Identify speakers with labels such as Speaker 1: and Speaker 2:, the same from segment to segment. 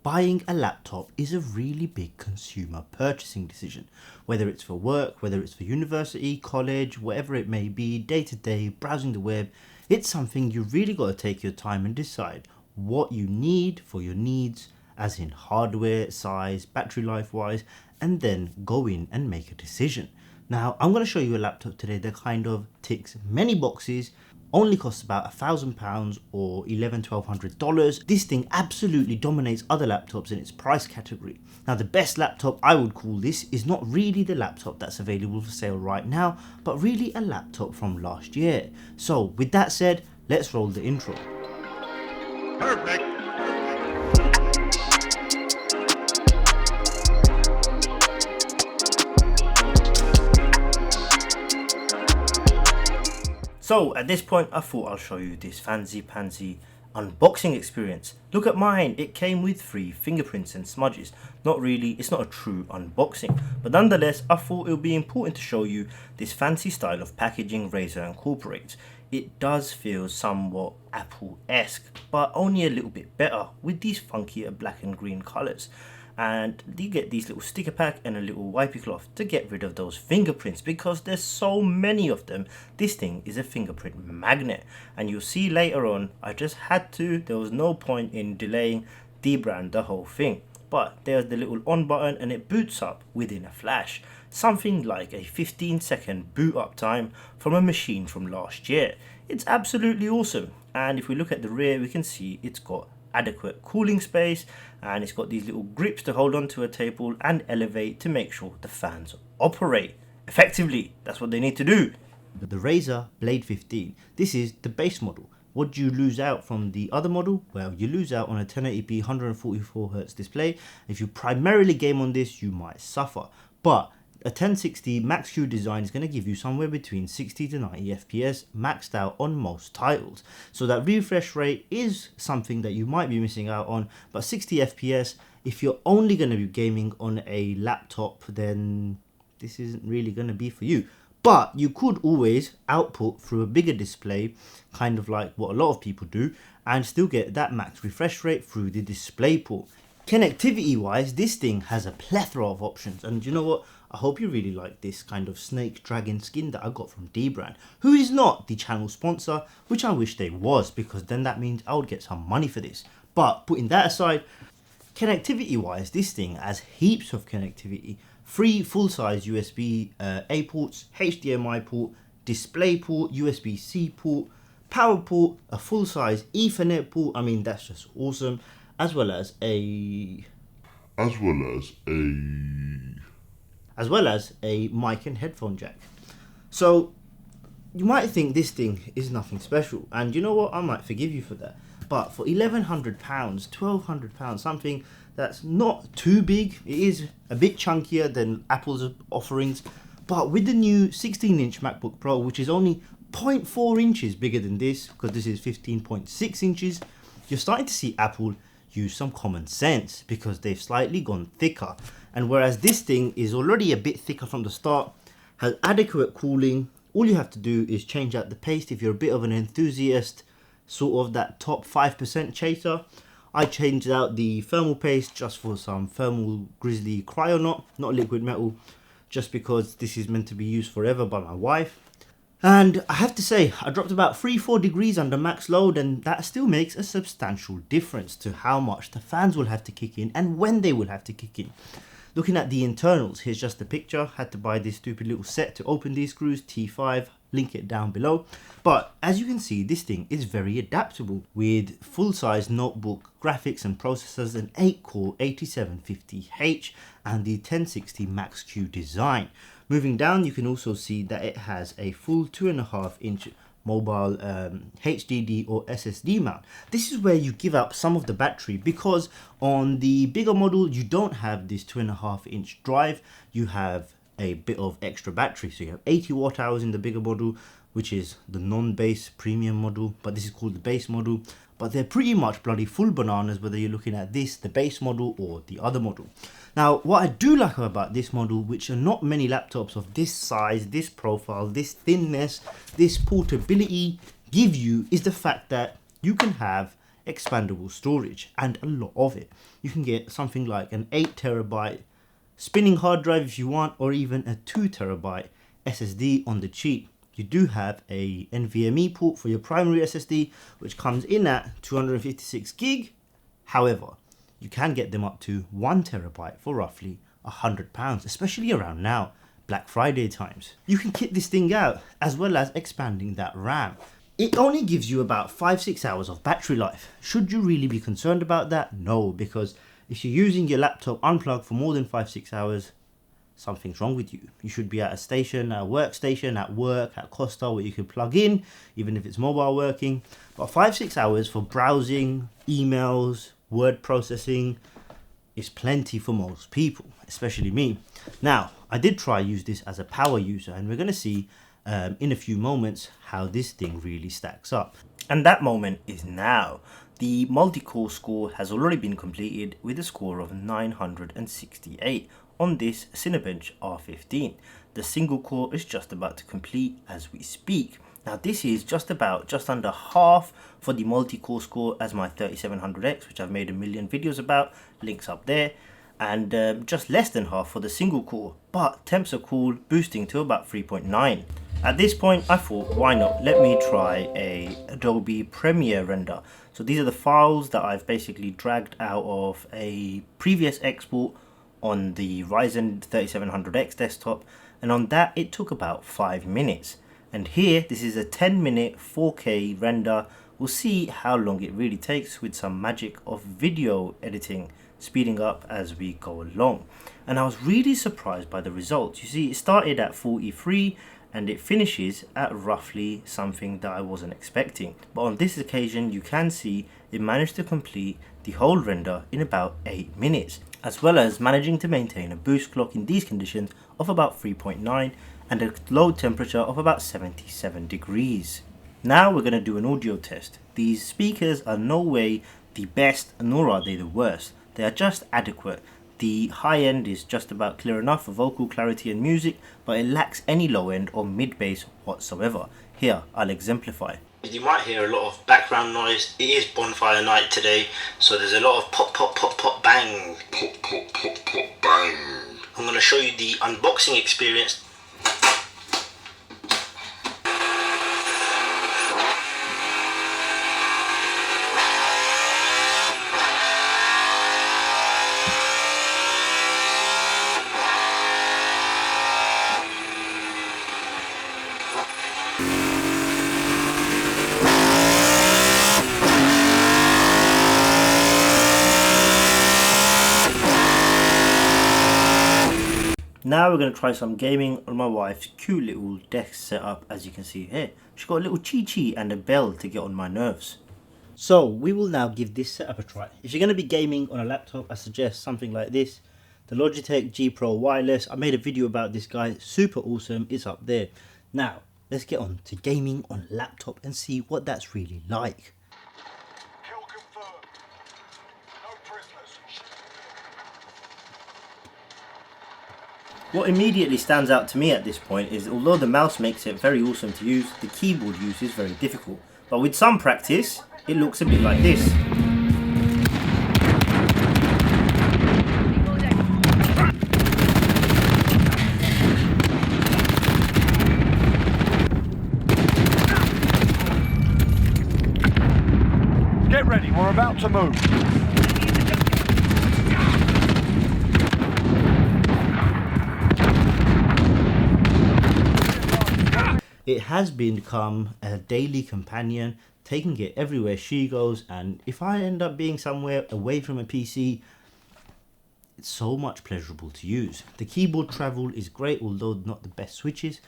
Speaker 1: buying a laptop is a really big consumer purchasing decision. Whether it's for work, whether it's for university, college, whatever it may be, day to day, browsing the web, it's something you really got to take your time and decide what you need for your needs, as in hardware, size, battery life wise, and then go in and make a decision. Now, I'm going to show you a laptop today that kind of ticks many boxes, only costs about £1,000 or $1,100-1,200. This thing absolutely dominates other laptops in its price category. Now, the best laptop I would call this is not really the laptop that's available for sale right now, but really a laptop from last year. So with that said, let's roll the intro.
Speaker 2: Perfect.
Speaker 1: So at this point I thought I'll show you this fancy unboxing experience. Look at mine, it came with 3 fingerprints and smudges. Not really, it's not a true unboxing, but nonetheless I thought it would be important to show you this fancy style of packaging Razer incorporates. It does feel somewhat Apple-esque, but only a little bit better with these funkier black and green colours. And you get these little sticker pack and a little wipey cloth to get rid of those fingerprints, because there's so many of them. This thing is a fingerprint magnet, and you'll see later on I just had to, there was no point in delaying, debrand the whole thing. But there's the little on button and it boots up within a flash, something like a 15-second boot up time from a machine from last year. It's absolutely awesome. And if we look at the rear, we can see it's got adequate cooling space, and it's got these little grips to hold onto a table and elevate to make sure the fans operate effectively. That's what they need to do. The Razer Blade 15, this is the base model. What do you lose out from the other model? Well, you lose out on a 1080p 144Hz display. If you primarily game on this, you might suffer, but a 1060 Max-Q design is going to give you somewhere between 60 to 90 FPS maxed out on most titles. So that refresh rate is something that you might be missing out on, but 60 FPS, if you're only going to be gaming on a laptop, then this isn't really going to be for you. But you could always output through a bigger display, kind of like what a lot of people do, and still get that max refresh rate through the display port. Connectivity wise, this thing has a plethora of options, and you know what? I hope you really like this kind of snake dragon skin that I got from dbrand, who is not the channel sponsor, which I wish they was, because then that means I would get some money for this. But putting that aside, connectivity wise, this thing has heaps of connectivity. 3 full-size USB A ports, HDMI port, display port, USB-C port, power port, a full-size Ethernet port. I mean, that's just awesome. As well as a mic and headphone jack. So you might think this thing is nothing special, and you know what, I might forgive you for that. But for £1,100, £1,200, something that's not too big, it is a bit chunkier than Apple's offerings, but with the new 16-inch MacBook Pro, which is only 0.4 inches bigger than this, because this is 15.6 inches, you're starting to see Apple use some common sense, because they've slightly gone thicker. And whereas this thing is already a bit thicker from the start, has adequate cooling, all you have to do is change out the paste if you're a bit of an enthusiast, sort of that top 5% chaser. I changed out the thermal paste just for some thermal grizzly cryonaut, not liquid metal, just because this is meant to be used forever by my wife. And I have to say, I dropped about 3-4 degrees under max load, and that still makes a substantial difference to how much the fans will have to kick in and when they will have to kick in. Looking at the internals, here's just a picture. Had to buy this stupid little set to open these screws, T5, link it down below. But as you can see, this thing is very adaptable with full-size notebook graphics and processors, an 8-core 8750H and the 1060 Max-Q design. Moving down, you can also see that it has a full 2.5-inch mobile HDD or SSD mount. This is where you give up some of the battery, because on the bigger model you don't have this 2.5-inch drive, you have a bit of extra battery. So you have 80 watt hours in the bigger model, which is the non-base premium model, but this is called the base model. But they're pretty much bloody full bananas whether you're looking at this, the base model, or the other model. Now, what I do like about this model, which are not many laptops of this size, this profile, this thinness, this portability give you, is the fact that you can have expandable storage, and a lot of it. You can get something like an 8TB spinning hard drive if you want, or even a 2TB SSD on the cheap. You do have a NVMe port for your primary SSD, which comes in at 256GB. However, you can get them up to 1TB for roughly £100, especially around now, Black Friday times. You can kit this thing out, as well as expanding that RAM. It only gives you about 5-6 hours of battery life. Should you really be concerned about that? No, because if you're using your laptop unplugged for more than 5-6 hours, something's wrong with you. You should be at a station, a workstation, at work, at Costa, where you can plug in, even if it's mobile working. But 5-6 hours for browsing, emails, word processing is plenty for most people, especially me. Now, I did try use this as a power user, and we're going to see in a few moments how this thing really stacks up. And that moment is now. The multi-core score has already been completed with a score of 968 on this Cinebench R15. The single core is just about to complete as we speak. Now this is just under half for the multi-core score as my 3700X, which I've made a million videos about, links up there, and just less than half for the single core, but temps are cool, boosting to about 3.9. At this point I thought, why not, let me try a Adobe Premiere render. So these are the files that I've basically dragged out of a previous export on the Ryzen 3700X desktop, and on that it took about 5 minutes. And here, this is a 10-minute 4K render. We'll see how long it really takes with some magic of video editing, speeding up as we go along. And I was really surprised by the results. You see, it started at 43 and it finishes at roughly something that I wasn't expecting. But on this occasion, you can see it managed to complete the whole render in about 8 minutes, as well as managing to maintain a boost clock in these conditions of about 3.9 and a load temperature of about 77 degrees. Now we're going to do an audio test. These speakers are no way the best, nor are they the worst. They are just adequate. The high end is just about clear enough for vocal clarity and music, but it lacks any low end or mid bass whatsoever. Here, I'll exemplify. You might hear a lot of background noise. It is bonfire night today, so there's a lot of pop, pop, pop, pop, bang.
Speaker 2: Pop, pop, pop, pop, bang.
Speaker 1: I'm going to show you the unboxing experience. Now we're going to try some gaming on my wife's cute little desk setup. As you can see here, she's got a little chi-chi and a bell to get on my nerves. So we will now give this setup a try. If you're going to be gaming on a laptop, I suggest something like this. The Logitech G Pro Wireless. I made a video about this guy, super awesome, it's up there. Now let's get on to gaming on laptop and see what that's really like.
Speaker 2: Kill confirmed. No prisoners.
Speaker 1: What immediately stands out to me at this point is, although the mouse makes it very awesome to use, the keyboard use is very difficult. But with some practice, it looks a bit like this.
Speaker 2: Get ready, we're about to move.
Speaker 1: It has become a daily companion, taking it everywhere she goes, and if I end up being somewhere away from a PC, it's so much pleasurable to use. The keyboard travel is great, although not the best switches.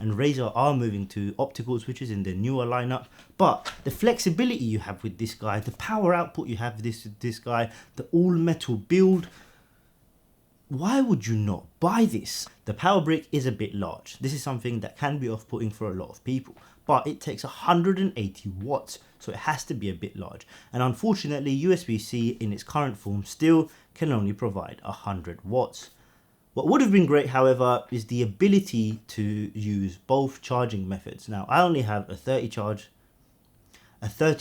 Speaker 1: And Razer are moving to optical switches in their newer lineup, but the flexibility you have with this guy, the power output you have with this guy, the all metal build, why would you not buy this? The power brick is a bit large. This is something that can be off-putting for a lot of people, but it takes 180 watts, so it has to be a bit large. And unfortunately, USB-C in its current form still can only provide 100 watts. What would have been great, however, is the ability to use both charging methods. Now, I only have a 30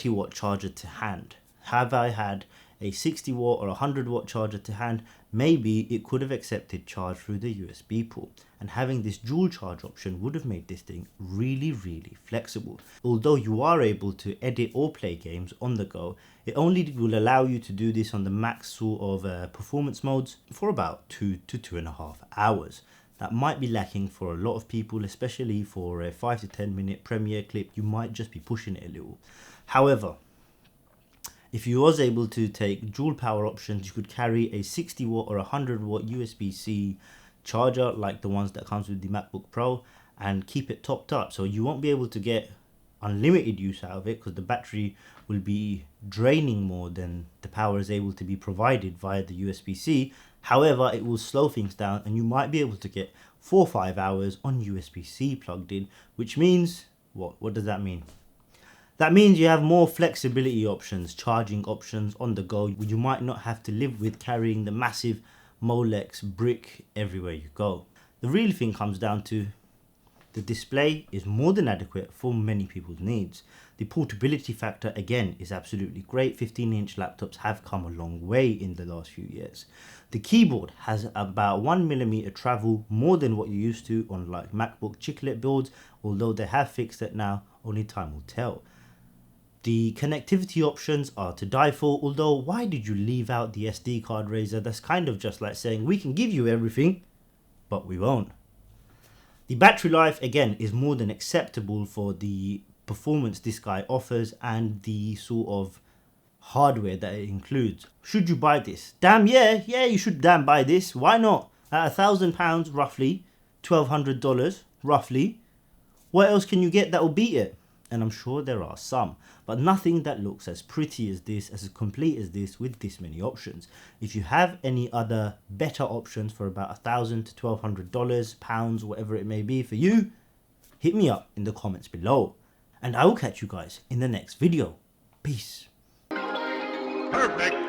Speaker 1: watt charger to hand. Have I had a 60 watt or 100 watt charger to hand, maybe it could have accepted charge through the USB port, and having this dual charge option would have made this thing really flexible. Although you are able to edit or play games on the go, it only will allow you to do this on the max sort of performance modes for about 2 to 2.5 hours. That might be lacking for a lot of people, especially for a 5 to 10 minute premiere clip. You might just be pushing it a little. However, if you was able to take dual power options, you could carry a 60 watt or 100 watt USB-C charger like the ones that comes with the MacBook Pro and keep it topped up. So you won't be able to get unlimited use out of it because the battery will be draining more than the power is able to be provided via the USB-C. However, it will slow things down and you might be able to get 4 or 5 hours on USB-C plugged in, which means, what does that mean? That means you have more flexibility options, charging options on the go. You might not have to live with carrying the massive Molex brick everywhere you go. The real thing comes down to the display is more than adequate for many people's needs. The portability factor again is absolutely great. 15-inch laptops have come a long way in the last few years. The keyboard has about 1mm travel more than what you're used to on like MacBook chiclet builds, although they have fixed it now, only time will tell. The connectivity options are to die for, although why did you leave out the SD card, Razer? That's kind of just like saying we can give you everything, but we won't. The battery life, again, is more than acceptable for the performance this guy offers and the sort of hardware that it includes. Should you buy this? Damn yeah, you should damn buy this. Why not? At £1,000 roughly, $1,200 roughly, what else can you get that will beat it? And I'm sure there are some, but nothing that looks as pretty as this, as complete as this, with this many options. If you have any other better options for about $1,000 to $1,200, pounds, whatever it may be for you, hit me up in the comments below. And I will catch you guys in the next video. Peace.
Speaker 2: Perfect.